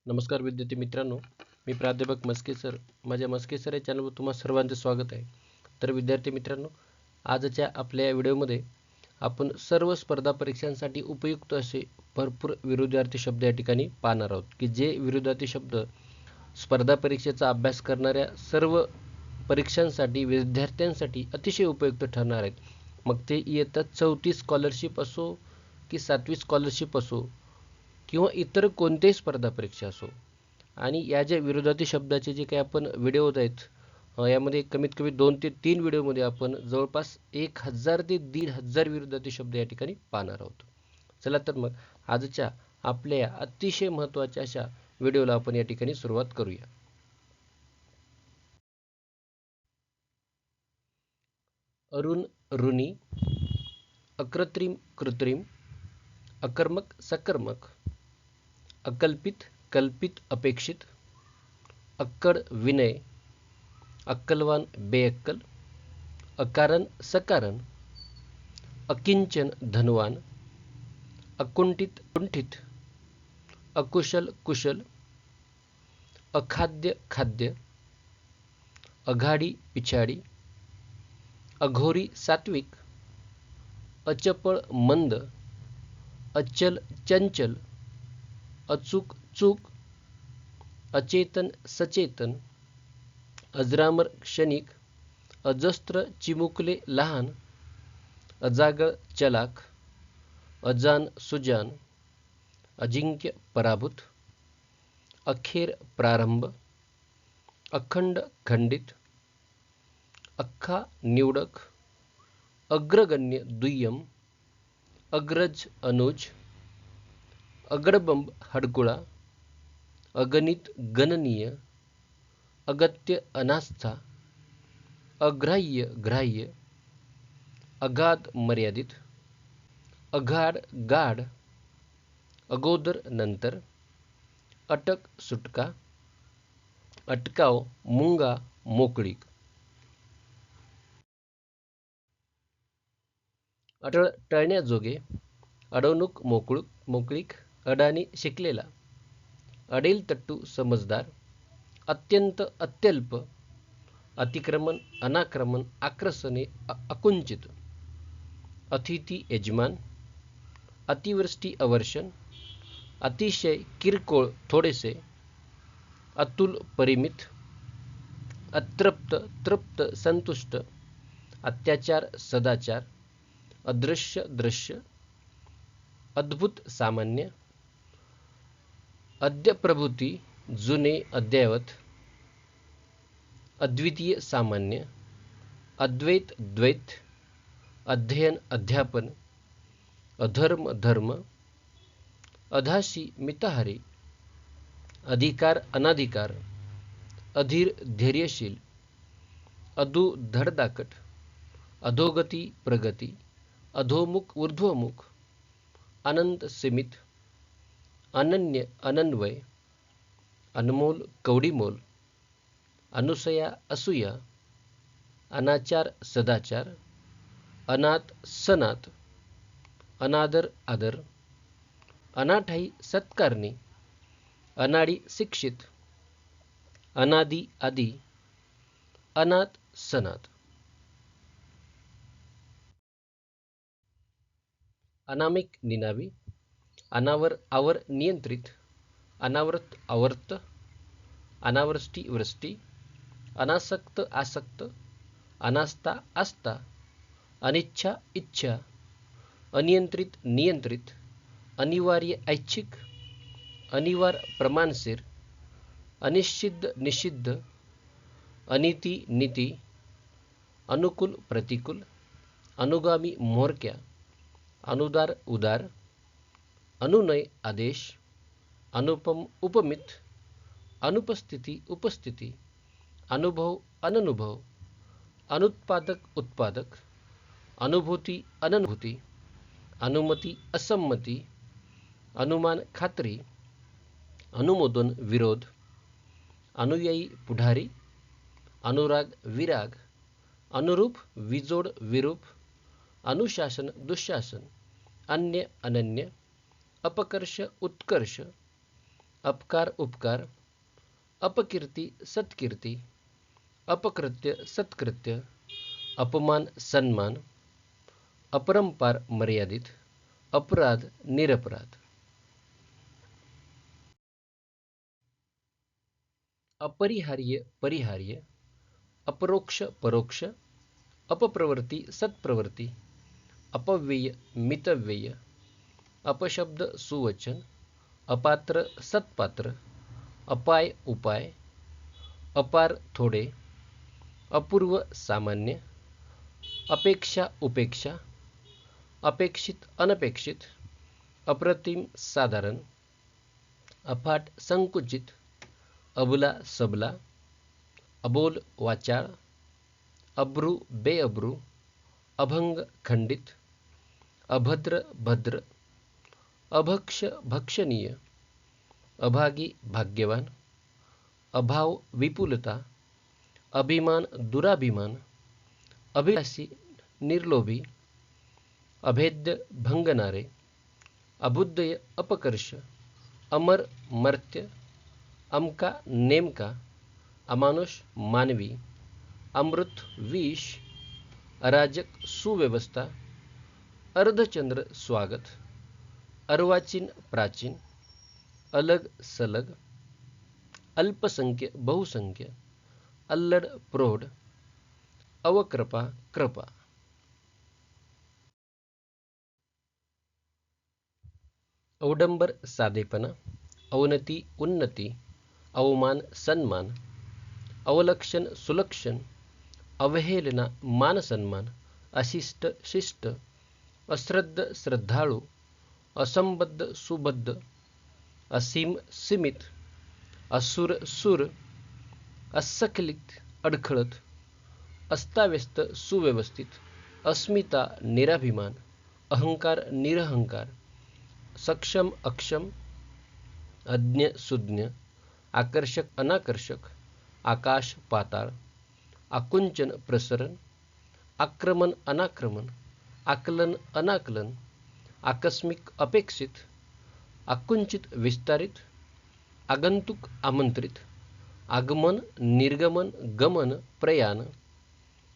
नमस्कार विद्यार्थी मित्रांनो, मी प्राध्यापक मस्के सर. माझ्या मस्के सर या चॅनलवर तुम्हा सर्वांचे स्वागत आहे. तर विद्यार्थी मित्रांनो, आजच्या आपल्या या व्हिडिओमध्ये आपण सर्व स्पर्धा परीक्षांसाठी उपयुक्त असे भरपूर विरुद्धार्थी शब्द या ठिकाणी पाहणार आहोत, की जे विरुद्धार्थी शब्द स्पर्धा परीक्षेचा अभ्यास करणाऱ्या सर्व परीक्षांसाठी विद्यार्थ्यांसाठी अतिशय उपयुक्त ठरणार आहेत. मग ते इयत्ता 34 स्कॉलरशिप असो की 7वी स्कॉलरशिप असो किंवा इतर कोणत्याही स्पर्धा परीक्षा असो. आणि या ज्या विरोधार्थी शब्दाचे जे काही आपण व्हिडिओज आहेत, यामध्ये कमीत कमी 2 ते 3 व्हिडिओमध्ये आपण जवळपास 1000 ते 1500 विरोधार्थी शब्द या ठिकाणी पाहणार आहोत. चला तर मग आजच्या आपल्या या अतिशय महत्त्वाच्या अशा व्हिडिओला आपण या ठिकाणी सुरुवात करूया. अरुण ऋणी, अकृत्रिम कृत्रिम, अकर्मक सकर्मक, अकल्पित कल्पित अपेक्षित, अक्कड विनय, अक्कलवान बेअक्कल, अकारण सकारण, अकिंचन धनवान, अकुंठित कुंठित, अकुशल कुशल, अखाद्य खाद्य, अघाडी पिछाडी, अघोरी सात्विक, अचपळ मंद, अचल चंचल, अचूक चूक, अचेतन सचेतन, अजरामर क्षणिक, अजस्त्र चिमुकले लहान, अजागळ चलाक, अजान सुजान, अजिंक्य पराभूत, अखेर प्रारंभ, अखंड खंडित, अख्खा निवडक, अग्रगण्य दुय्यम, अग्रज अनुज, अग्रबंब हडकुळा, अगणित गणनीय, अगत्य अनास्था, अग्राह्य ग्राह्य, अगाध मर्यादित, अगाढ गाढ, अगोदर नंतर, अटक सुटका, अटकाव मुंगा मोकळीक, अटळ टळण्याजोगे, अडवणूक मोकळीक, अडाणी शिकलेला, अडेल तट्टू समजदार, अत्यंत अत्यल्प, अतिक्रमण अनाक्रमण आक्रसने अकुंचित, अतिथी यजमान, अतिवृष्टी अवर्षण, अतिशय किरकोळ थोडेसे, अतुल परिमित, अतृप्त तृप्त संतुष्ट, अत्याचार सदाचार, अदृश्य दृश्य, अद्भुत सामान्य, अद्यप्रभूती जुने अद्ययावत, अद्वितीय सामान्य, अद्वैत द्वैत, अध्ययन अध्यापन, अधर्म धर्म, अधाशी मिताहारी, अधिकार अनाधिकार, अधीर धैर्यशील, अधू धडधाकट, अधोगती प्रगती, अधोमुख ऊर्ध्वमुख, अनंत सीमित, अनन्य अनन्वय, अनमोल कवडीमोल, अनुसया असूया, अनाचार सदाचार, अनाथ सनाथ, अनादर आदर, अनाठाई सत्कारणी, अनाडी शिक्षित, अनादी आदी, अनाथ सनाथ, अनामिक निनावी, अनावर आवर नियंत्रित, अनावर्त आवर्त, अनावृष्टी वृष्टी, अनासक्त आसक्त, अनास्था आस्था, अनिच्छा इच्छा, अनियंत्रित नियंत्रित, अनिवार्य ऐच्छिक, अनिवार प्रमाणशीर, अनिषिद्ध निषिद्ध, अनिती नीती, अनुकूल प्रतिकूल, अनुगामी म्होरक्या, अनुदार उदार, अनुनय आदेश, अनुपम उपमित, अनुपस्थिती उपस्थिती, अनुभव अननुभव, अनुत्पादक उत्पादक, अनुभूती अननुभूती, अनुमती असंमती, अनुमान खात्री, अनुमोदन विरोध, अनुयायी पुढारी, अनुराग विराग, अनुरूप विजोड विरूप, अनुशासन दुःशासन, अन्य अनन्य, अपकर्ष उत्कर्ष, अपकार उपकार, अपकीर्ती सत्कीर्ती, अपकृत्य सत्कृत्य, अपमान सन्मान, अपरंपार मर्यादित, अपराध निरपराध. अपरिहार्य परिहार्य, अपरोक्ष परोक्ष, अपप्रवृत्ती सत्प्रवृत्ती, अपव्यय मितव्यय, अपशब्द सुवचन, अपात्र सत्पात्र, अपाय उपाय, अपार थोडे, अपूर्व सामान्य, अपेक्षा उपेक्षा, अपेक्षित अनपेक्षित, अप्रतिम साधारण, अफाट संकुचित, अबला सबला, अबोल वाचाळ, अब्रू बेअब्रू, अभंग खंडित, अभद्र भद्र, अभक्ष भक्षणीय, अभागी भाग्यवान, अभाव विपुलता, अभिमान दुराभिमान, अभिलाषी निर्लोभी, अभेद्य भंगणारे, अबुद्धय अपकर्ष, अमर मर्त्य, अमका नेमका, अमानुष मानवी, अमृत विष, अराजक सुव्यवस्था, अर्धचंद्र स्वागत, अर्वाचीन प्राचीन, अलग सलग, अल्पसंख्य बहुसंख्य, अल्लड प्रौढ, अवकृपा कृपा. अवडंबर साधेपणा, अवनती उन्नती, अवमान सन्मान, अवलक्षण सुलक्षण, अवहेलना मान सन्मान, अशिष्ट शिष्ट, अश्रद्ध श्रद्धाळू, असंबद्ध सुबद्ध, असीम सीमित, असुर सुर, अस्खलित अडखळत, अस्ताव्यस्त सुव्यवस्थित, अस्मिता निराभिमान, अहंकार निरहंकार, सक्षम अक्षम, अज्ञ सुज्ञ, आकर्षक अनाकर्षक, आकाश पाताळ, आकुंचन प्रसरण, आक्रमण अनाक्रमण, आकलन अनाकलन, आकस्मिक अपेक्षित, आकुंचित विस्तारित, आगंतुक आमंत्रित, आगमन निर्गमन गमन प्रयाण,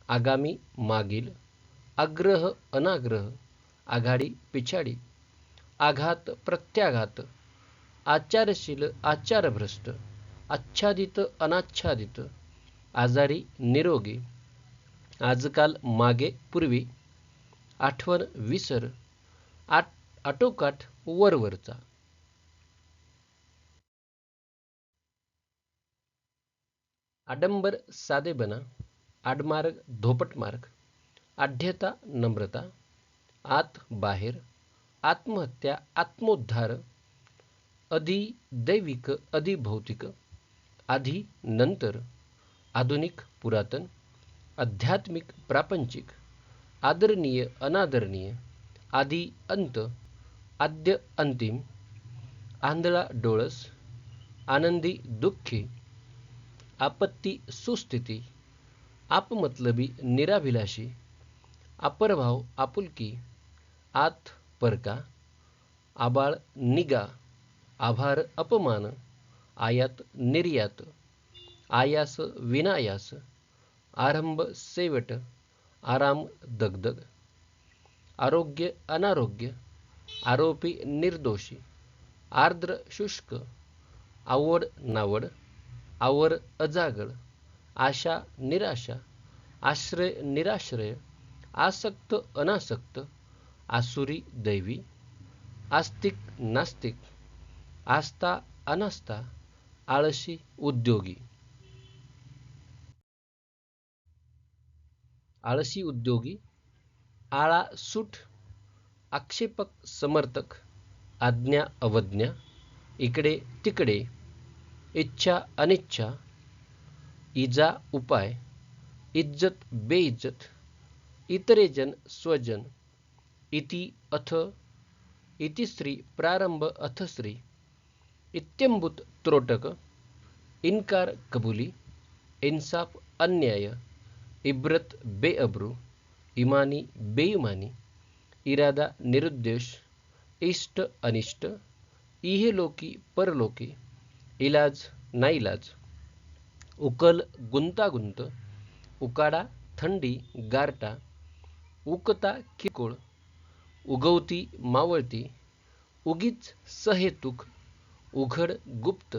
आगामी मागील, आग्रह अनाग्रह, आघाडी पिछाडी, आघात प्रत्याघात, आचारशील आचारभ्रष्ट, आच्छादित अनाच्छादित, आजारी निरोगी, आजकाल मागे पूर्वी, आठवण विसर, आटोकाट वरवरचा. आडंबर साधेपणा, आडमार्ग धोपटमार्ग, आढ्यता नम्रता, आत बाहेर, आत्महत्या आत्मोद्धार, अधिदैविक अधिभौतिक, आधी नंतर, आधुनिक पुरातन, आध्यात्मिक प्रापंचिक, आदरणीय अनादरणीय, आदी अंत, आद्य अंतिम, आंधळा डोळस, आनंदी दुःखी, आपत्ती सुस्थिती, आपमतलबी निराभिलाषी, अपरभाव आपुलकी, आत परका, आबाळ निगा, आभार अपमान, आयात निर्यात, आयास विनायास, आरंभ सेवट, आराम दगदग, आरोग्य अनारोग्य, आरोपी निर्दोषी, आर्द्र शुष्क, आवड नावड, आवर अजागळ, आशा निराशा, आश्रय निराश्रय, आसक्त अनासक्त, आसुरी दैवी, आस्तिक नास्तिक, आस्था अनास्था, आळशी उद्योगी. आळशी उद्योगी, आळा सूट, आक्षेपक समर्थक, आज्ञा अवज्ञा, इकडे तिकडे, इच्छा अनिच्छा, इजा उपाय, इज्जत बेइज्जत, इतरेजन स्वजन, इति अथ, इतिश्री प्रारंभ अथश्री, इत्यंभूत त्रोटक, इन्कार कबुली, इन्साफ अन्याय, इब्रत बेअब्रू, इमानी बेईमानी, इरादा निरुद्देश, इष्ट अनिष्ट, इहलोकी परलोकी, इलाज नाईलाज, उकल गुंतागुंत, उकाडा थंडी गारटा, उकता किरकोळ, उगवती मावळती, उगीच सहेतुक, उघड गुप्त,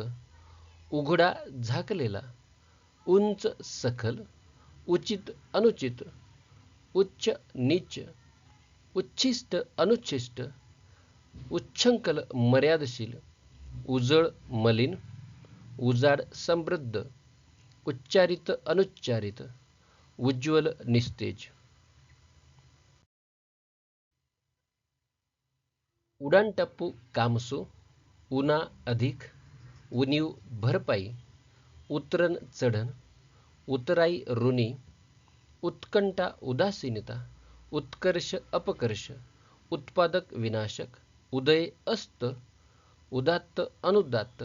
उघडा झाकलेला, उंच सखल, उचित अनुचित, उच्च नीच, उच्छिष्ट अनुच्छिष्ट, उच्छृंखल मर्यादशील, उजळ मलिन, उजाड समृद्ध, उच्चारित अनुच्चारित, उज्ज्वल निस्तेज. उडाणटप्पू कामसू, उन्हा अधिक, उणीव भरपाई, उतरण चढण, उतराई ऋणी, उत्कंठा उदासीनता, उत्कर्ष अपकर्ष, उत्पादक विनाशक, उदय अस्त, उदात्त अनुदात्त,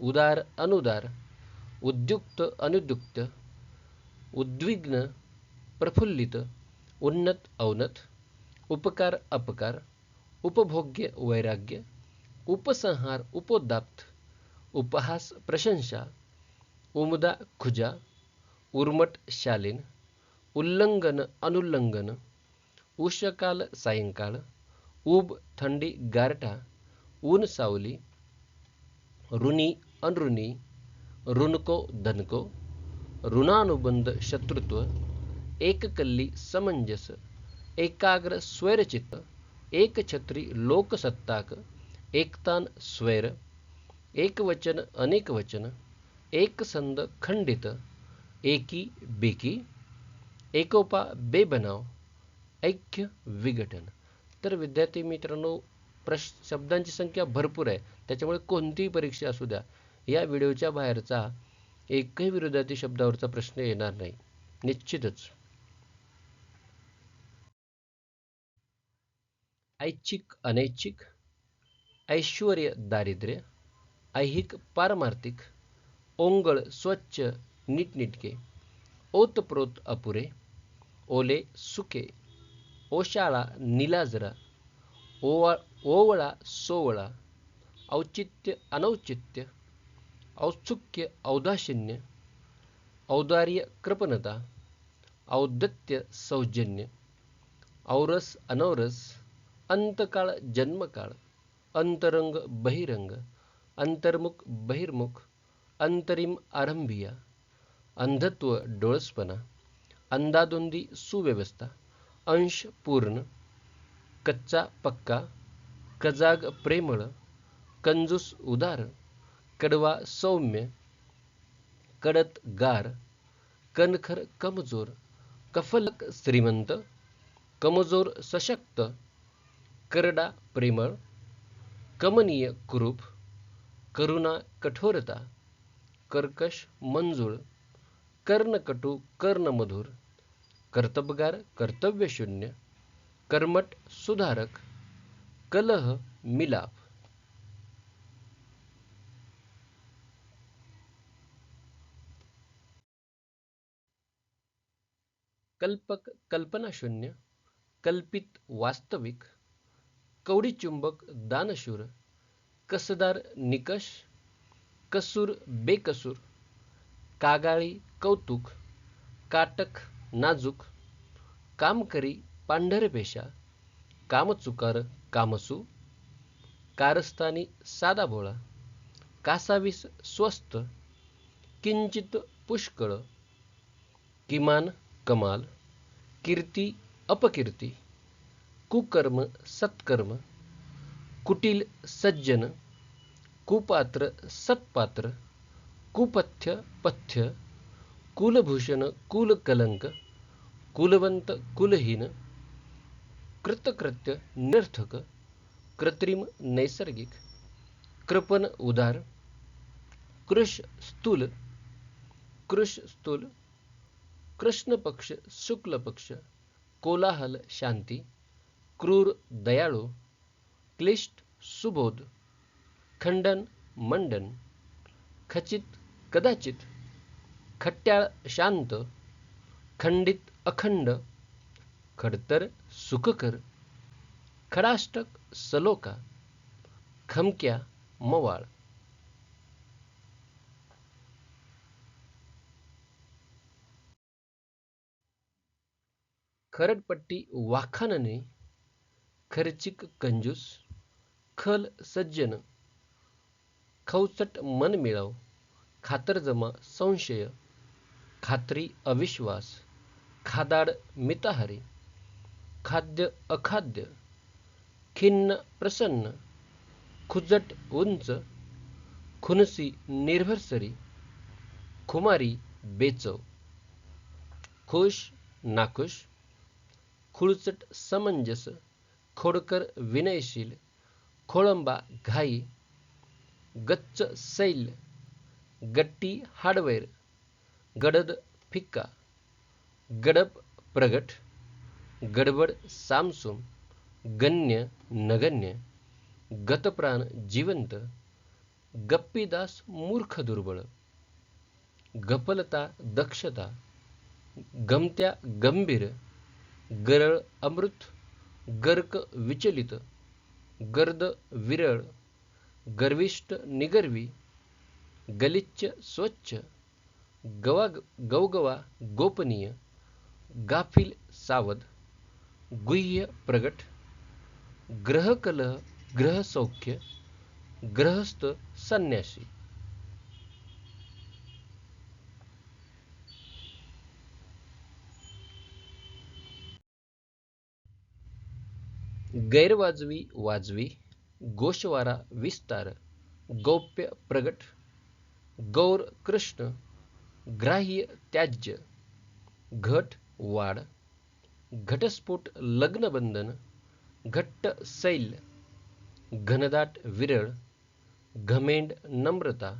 उदार अनुदार, उद्युक्त अनुद्युक्त, उद्विग्न प्रफुल्लित, उन्नत अवनत, उपकार अपकार, उपभोग्य वैराग्य, उपसंहार उपोद्दात, उपहास प्रशंसा, उमदा खुजा, उर्मट शालीन, उल्लंघन अनुल्लंघन, उष्णकाल सायंकाळ, ऊब थंडी गारठा, ऊन सावली, ऋणी अनऋणी, ऋणको धनको, ऋणानुबंध शत्रुत्व, एककल्ली समंजस, एकाग्र स्वैरचित्त, एकछत्री लोकसत्ताक, एकतान स्वैर, एकवचन अनेकवचन, एकसंध खंडित, एकी बेकी, एकोपा बेबनाव, ऐक्य विघटन. तर विद्यार्थी मित्रांनो, शब्दांची संख्या भरपूर आहे, त्याच्यामुळे कोणतीही परीक्षा असू द्या, या व्हिडिओच्या बाहेरचा एकही विरोधार्थी शब्दावरचा प्रश्न येणार नाही निश्चितच. ऐच्छिक अनैच्छिक, ऐश्वर्य दारिद्र्य, ऐहिक पारमार्थिक, ओंगळ स्वच्छ नीटनिटके, ओतप्रोत अपुरे, ओले सुके, ओशाळा निलाजरा, ओवळा सोवळा, औचित्य अनौचित्य, औत्सुक्य औदासीन्य, औदार्य कृपणता, औदत्य सौजन्य, औरस अनौरस, अंतकाळ जन्मकाळ, अंतरंग बहिरंग, अंतर्मुख बहिर्मुख, अंतरिम आरंभिया, अंधत्व डोळसपणा, अंदाधुंदी सुव्यवस्था, अंश पूर्ण, कच्चा पक्का, कजाग प्रेमळ, कंजूस उदार, कडवा सौम्य, कडत गार, कणखर कमजोर, कफलक श्रीमंत, कमजोर सशक्त, करडा प्रेमळ, कमनीय कुरूप, करुणा कठोरता, कर्कश मंजूळ, कर्णकटू कर्णमधुर, कर्तबगार कर्तव्यशून्य, कर्मठ सुधारक, कलह मिलाप. कल्पक कल्पनाशून्य, कल्पित वास्तविक, कवडीचुंबक दानशूर, कसदार निकष, कसूर बेकसूर, कागाळी कौतुक, काटक नाजूक, कामकरी पांढरपेशा, कामचुकार कामसू, कारस्थानी साधा भोळा, कासावीस स्वस्त, किंचित पुष्कळ, किमान कमाल, कीर्ती अपकीर्ती, कुकर्म सत्कर्म, कुटील सज्जन, कुपात्र सत्पात्र, कुपथ्य पथ्य, कुलभूषण कुलकलंक, कुलवंत कुलहीन, कृतकृत्य निरर्थक, कृत्रिम नैसर्गिक, कृपण उदार, कृश स्थूल, कृष्ण पक्ष शुक्ल पक्ष, कोलाहल शांती, क्रूर दयाळू, क्लिष्ट सुबोध, खंडन मंडन, खचित कदाचित, खट्याळ शांत, खंडित अखंड, खडतर सुखकर, खडाष्टक सलोका, खमक्या मवाळ. खरडपट्टी वाखाणणे, खर्चिक कंजूस, खल सज्जन, खवचट मनमिळाव, खातरजमा संशय, खात्री अविश्वास, खादाड मिताहारी, खाद्य अखाद्य, खिन्न प्रसन्न, खुजट उंच, खुनसी निर्भरसरी, खुमारी बेचव, खुश नाखुश, खुळचट समंजस, खोडकर विनयशील, खोळंबा घाई, गच्च सैल, गट्टी हार्डवेअर, गडद फिक्का, गडप प्रगट, गडबड सामसूम, गण्य नगण्य, गतप्राण जिवंत, गप्पीदास मूर्ख दुर्बळ, गफलता दक्षता, गमत्या गंभीर, गरळ अमृत, गर्क विचलित, गर्द विरळ, गर्विष्ठ निगर्वी, गलिच्छ स्वच्छ, गवगवा गोपनीय, गाफील सावध, गुह्य प्रगट, ग्रहकलह ग्रहसौख्य, ग्रहस्थ संन्यासी. गैरवाजवी वाजवी, गोषवारा विस्तार, गौप्य प्रगट, गौर कृष्ण, ग्राह्य त्याज्य, घट वाढ, घटस्फोट लग्नबंधन, घट्ट सैल, घनदाट विरळ, घमेंड नम्रता,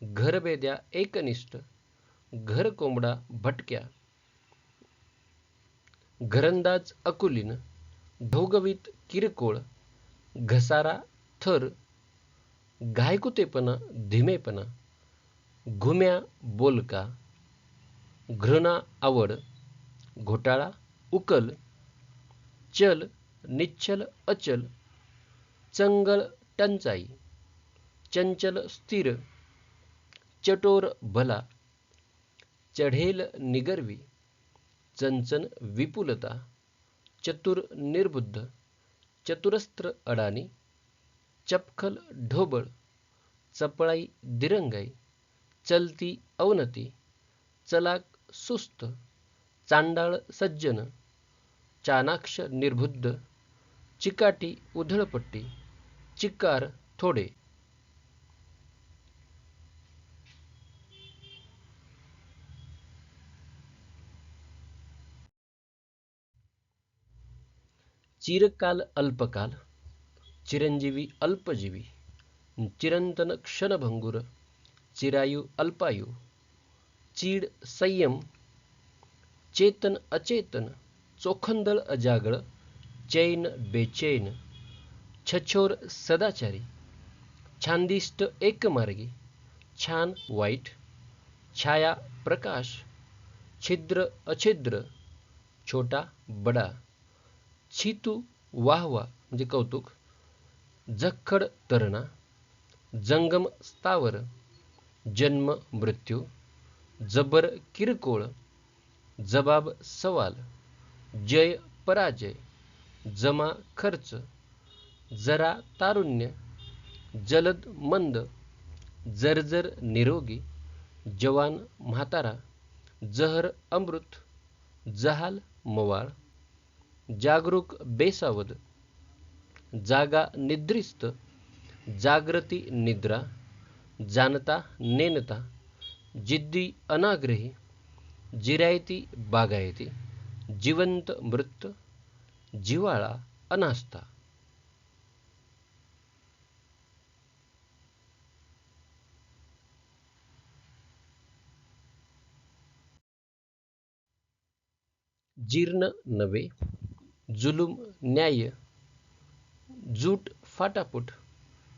घरबेद्या एकनिष्ठ, घर कोंबडा भटक्या, घरंदाज अकुलीन, ढोगवीत किरकोळ, घसारा थर, घायकुतेपणा धीमेपणा, घुम्या बोलका, घृणा आवड, घोटाळा उकल, चल निश्चल अचल, चंगळ टंचाई, चंचल स्थिर, चटोर भला, चढेल निगर्वी, चंचन विपुलता, चतुर निर्बुद्ध, चतुरस्त्र अडाणी, चपखल ढोबळ, चपळाई दिरंगाई, चलती अवनती, चलाक सुस्त, चांडाळ सज्जन, चाणाक्ष निर्बुद्ध, चिकाटी उधळपट्टी, चिकार थोडे. चिरकाल अल्पकाल, चिरंजीवी अल्पजीवी, चिरंतन क्षणभंगुर, चिरायू अल्पायू, चीड संयम, चेतन अचेतन, चोखंदळ अजागळ, चैन बेचैन, छछोर सदाचारी, छानदिष्ट एकमार्गी, छान वाईट, छाया प्रकाश, छिद्र अछिद्र, छोटा बडा, छितू वाहवा म्हणजे कौतुक, झक्खड तरणा, जंगम स्थावर, जन्म मृत्यू, जबर किरकोळ, जबाब सवाल, जय पराजय, जमा खर्च, जरा तारुण्य, जलद मंद, जर्जर निरोगी, जवान म्हातारा, जहर अमृत, जहाल मवाळ, जागरूक बेसावध, जागा निद्रिस्त, जागृती निद्रा, जानता नेनता, जिद्दी अनाग्रही, जिरायती बागायती, जिवंत मृत, जिवाळा अनास्था. जीर्ण नवे, जुलूम न्याय, जूट फाटाफूट,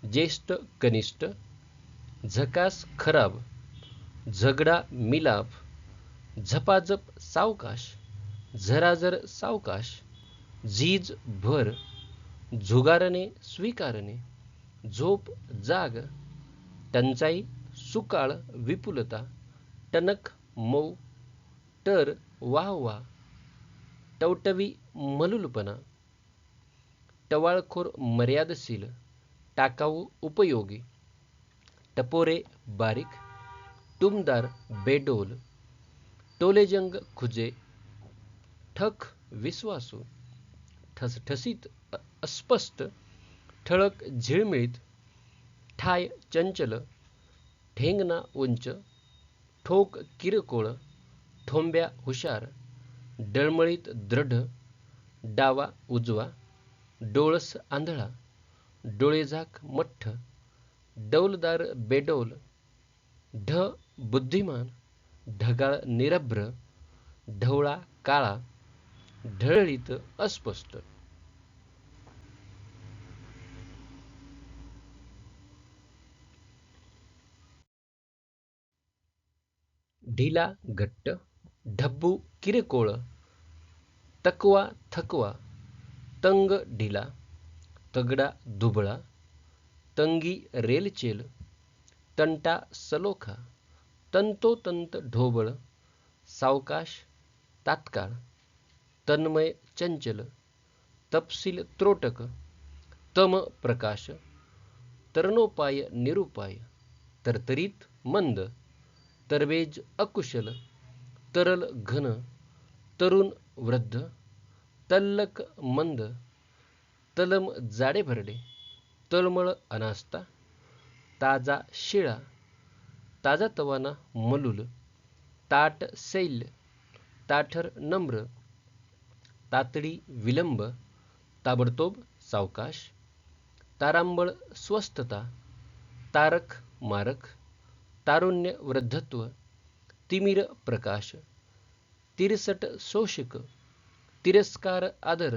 ज्येष्ठ कनिष्ठ, झकास खराब, झगडा मिलाप, झपाझप सावकाश, झराझर सावकाश, झीज भर, झुगारणे स्वीकारणे, झोप जाग, टंचाई सुकाळ विपुलता, टणक मऊ, टर वाह वाह, टवटवी मलुलपणा, टवाळखोर मर्यादशील, टाकाऊ उपयोगी, टपोरे बारीक, टुमदार बेडोल, टोलेजंग खुजे, ठक विश्वासू, ठसठसीत अस्पष्ट, ठळक झिळमिळीत, ठाय चंचल, ठेंगणा उंच, ठोक किरकोळ, ठोंब्या हुशार, डळमळीत दृढ, डावा उजवा, डोळस आंधळा, डोळेझाक मठ्ठ, डौलदार बेडौल, ढ बुद्धिमान, ढगाळ निरभ्र, ढवळा काळा, ढळळीत अस्पष्ट. ढिला घट्ट, ढब्बू किरकोळ, तकवा थकवा, तंग ढिला, तगडा दुबळा, तंगी रेलचेल, तंटा सलोखा, तंतोतंत ढोबळ, सावकाश तात्काळ, तन्मय चंचल, तपशील त्रोटक, तम प्रकाश, तरणोपाय निरुपाय, तरतरीत मंद, तरबेज अकुशल, तरल घन, तरुण वृद्ध, तल्लक मंद, तलम जाडे भरडे, तळमळ अनास्ता, ताजा शिळा, ताजा तवाना मलूल, ताट शैल्य, ताठर नम्र, तातडी विलंब, ताबडतोब सावकाश, तारांबळ स्वस्थता, तारक मारक, तारुण्य वृद्धत्व, तिमिर प्रकाश, तिरसट शोषक, तिरस्कार आदर,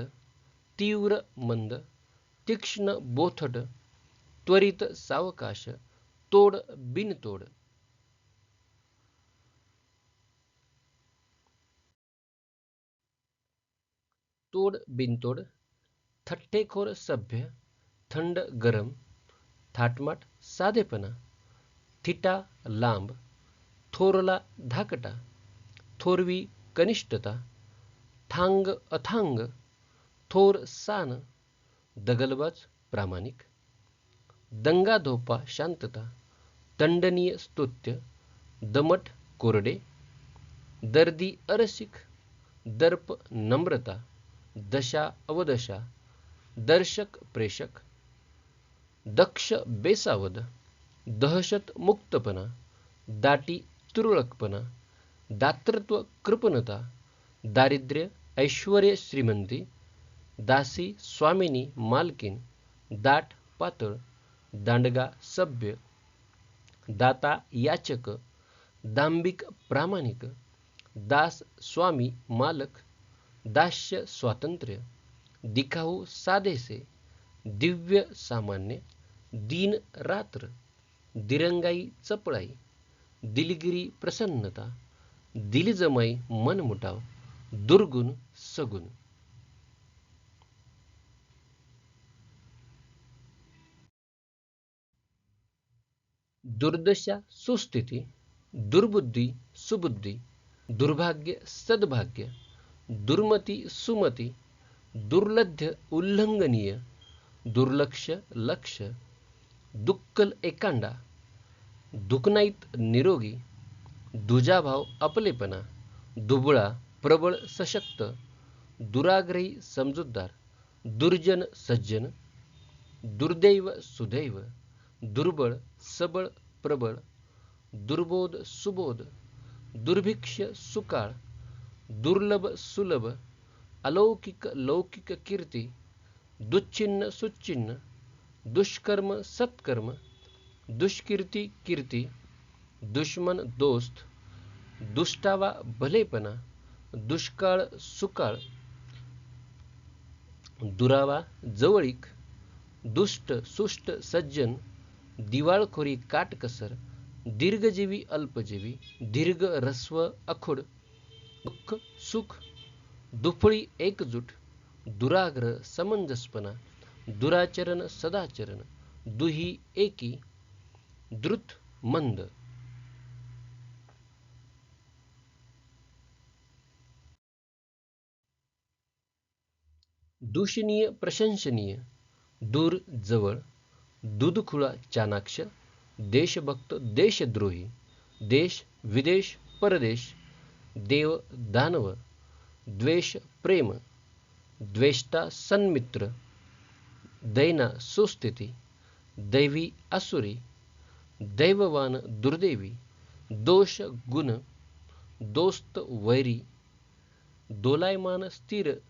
तीव्र मंद, तीक्ष्ण बोथट, त्वरित सावकाश, तोड बिनतोड. तोड बिनतोड, थट्टेखोर सभ्य, थंड गरम, थाटमाट साधेपणा, थिटा लांब, थोरला धाकटा, थोरवी कनिष्ठता, ठांग अथांग, थोर सान, दगलबाज प्रामाणिक, दंगाधोपा शांतता, दंडनीय स्तुत्य, दमट कोरडे, दर्दी अरसिक, दर्प नम्रता, दशा अवदशा, दर्शक प्रेषक, दक्ष बेसावध, दहशत मुक्तपणा, दाटी तुरळकपणा, दातृत्व कृपणता, दारिद्र्य ऐश्वर्य श्रीमंती, दासी स्वामिनी मालकीन, दाट पातळ, दांडगा सभ्य, दाता याचक, दांभिक प्रामाणिक, दास स्वामी मालक, दास्य स्वातंत्र्य, दिखाऊ साधेसे, दिव्य सामान्य, दीन रात्र, दिरंगाई चपळाई, दिलगिरी प्रसन्नता, दिलजमाई मनमुटाव, दुर्गुण सगुण. दुर्दशा सुस्थिती, दुर्बुद्धी सुबुद्धी, दुर्भाग्य सद्भाग्य, दुर्मती सुमती, दुर्लध्य उल्लंघनीय, दुर्लक्ष लक्ष, दुक्कल एकांडा, दुखनाईत निरोगी, दुजाभाव आपलेपणा, दुबळा प्रबळ सशक्त, दुराग्रही समजूतदार, दुर्जन सज्जन, दुर्दैव सुदैव, दुर्बळ सबळ प्रबळ, दुर्बोध सुबोध, दुर्भिक्ष सुकाळ, दुर्लभ सुलभ, अलौकिक लौकिक कीर्ती, दुच्छिन्न सुच्छिन्न, दुष्कर्म सत्कर्म, दुष्कीर्ती कीर्ती, दुश्मन दोस्त, दुष्टावा भलेपणा, दुष्काळ सुकाळ, दुरावा जवळीक, दुष्ट सुष्ट सज्जन, दिवाळखोरी काटकसर, दीर्घजीवी अल्पजीवी, दीर्घ रस्व अखुड, दुःख सुख, दुफळी एकजूट, दुराग्रह समंजसपणा, दुराचरण सदाचरण, दुही एकी, द्रुत मंद. दूषणीय प्रशंसनीय, दूर जवळ, दूधखुळा चाणाक्ष, देशभक्त देशद्रोही, देश विदेश परदेश, देव दानव, द्वेष प्रेम, द्वेष्टा सन्मित्र, दैना सुस्थिती, दैवी असुरी, दैववान दुर्दैवी, दोष गुण, दोस्त वैरी, दोलायमान स्थिर,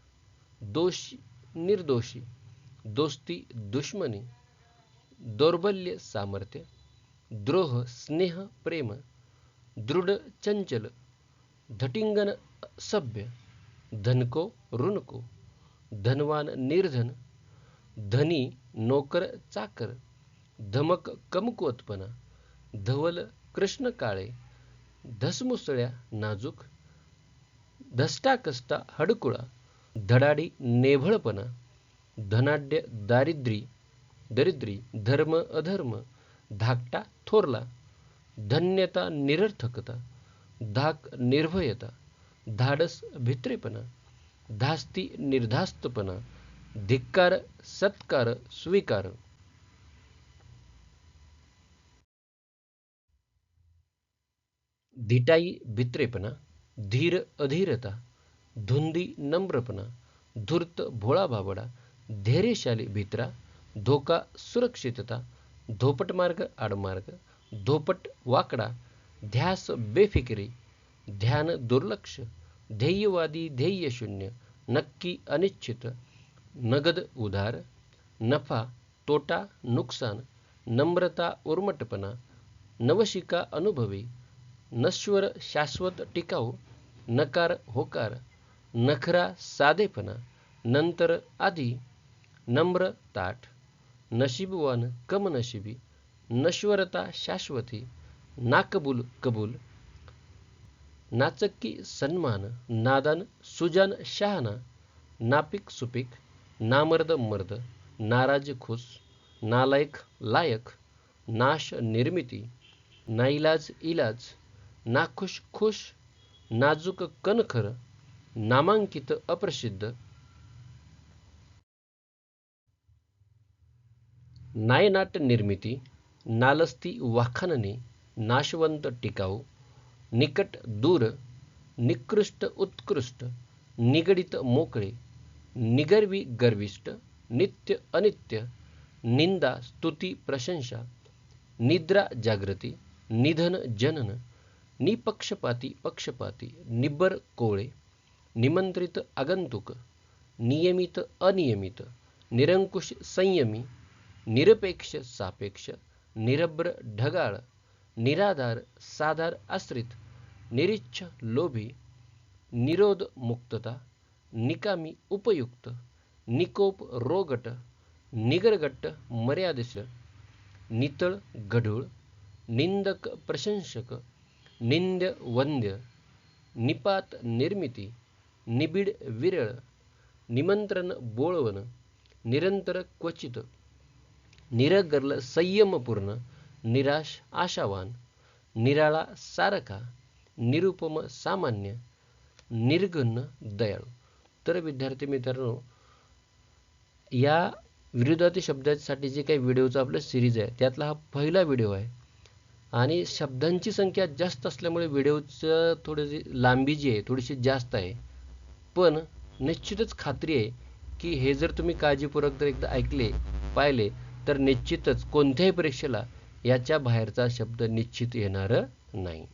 दोषी निर्दोषी, दोस्ती दुश्मनी, दौर्बल्य सामर्थ्य, द्रोह स्नेह प्रेम, दृढ चंचल, धटिंगन सभ्य, धनको ऋणको, धनवान निर्धन, धनी नोकर चाकर, धमक कमकुवतपणा, धवल कृष्ण काळे, धसमुसळ्या नाजूक, धष्टाकष्टा हडकुळा, धडाडी नेभळपणा, धनाढ्य दरिद्री, धर्म अधर्म, धाकटा थोरला, धन्यता निरर्थकता, धाक निर्भयता, धाडस भित्रेपणा, धास्ती निर्धास्तपणा, धिक्कार सत्कार स्वीकार. धिटाई भित्रेपणा, धीर अधीरता, धुंदी नम्रपणा, धूर्त भोळा बाबडा, धैर्यशाली भित्रा, धोका सुरक्षितता, धोपटमार्ग आडमार्ग, धोपट वाकडा, ध्यास बेफिकिरी, ध्यान दुर्लक्ष, ध्येयवादी ध्येयशून्य, नक्की अनिश्चित, नगद उधार, नफा तोटा नुकसान, नम्रता उर्मटपणा, नवशिका अनुभवी, नश्वर शाश्वत टिकाऊ, नकार होकार, नखरा साधेपणा, नंतर आधी, नम्र ताठ, नशीबवान कमनशिबी, नश्वरता शाश्वती, नाकबूल कबूल, नाचक्की सन्मान, नादान सुजान शहाणा, नापिक सुपीक, नामर्द मर्द, नाराज खुश, नालायक लायक, नाश निर्मिती, नाईलाज इलाज, नाखुश खुश, नाजूक कणखर, नामांकित अप्रसिद्ध, नायनाट निर्मिती, नालस्ती वाखाणणे, नाशवंत टिकाऊ, निकट दूर, निकृष्ट उत्कृष्ट, निगडित मोकळे, निगर्वी गर्विष्ठ, नित्य अनित्य, निंदा स्तुती प्रशंसा, निद्रा जागृती, निधन जनन, निपक्षपाती पक्षपाती, निब्बर कोळे, निमंत्रित आगंतुक, नियमित अनियमित, निरंकुश संयमी, निरपेक्ष सापेक्ष, निरभ्र ढगाळ, निराधार साधार आश्रित, निरीच्छ लोभी, निरोध मुक्तता, निकामी उपयुक्त, निकोप रोगट, निगरगट्ट मर्यादित, नितळ गढूळ, निंदक प्रशंसक, निंद्य वंद्य, निपात निर्मिती, निबिड विरळ, निमंत्रण बोळवण, निरंतर क्वचित, निरगर्ल संयमपूर्ण, निराश आशावान, निराळा सारखा, निरुपम सामान्य, निर्गुण दयाळू. तर विद्यार्थी मित्रांनो, या विरुद्धार्थी शब्दासाठी जे काही व्हिडिओचा आपला सिरीज आहे त्यातला हा पहिला व्हिडिओ आहे आणि शब्दांची संख्या जास्त असल्यामुळे व्हिडिओचं थोडी लांबी जी आहे थोडीशी जास्त आहे, पण निश्चितच खात्री आहे की हे जर तुम्ही काळजीपूर्वक जर एकदा ऐकले पाहिले तर निश्चितच कोणत्याही परीक्षेला याच्या बाहेरचा शब्द निश्चित येणार नाही.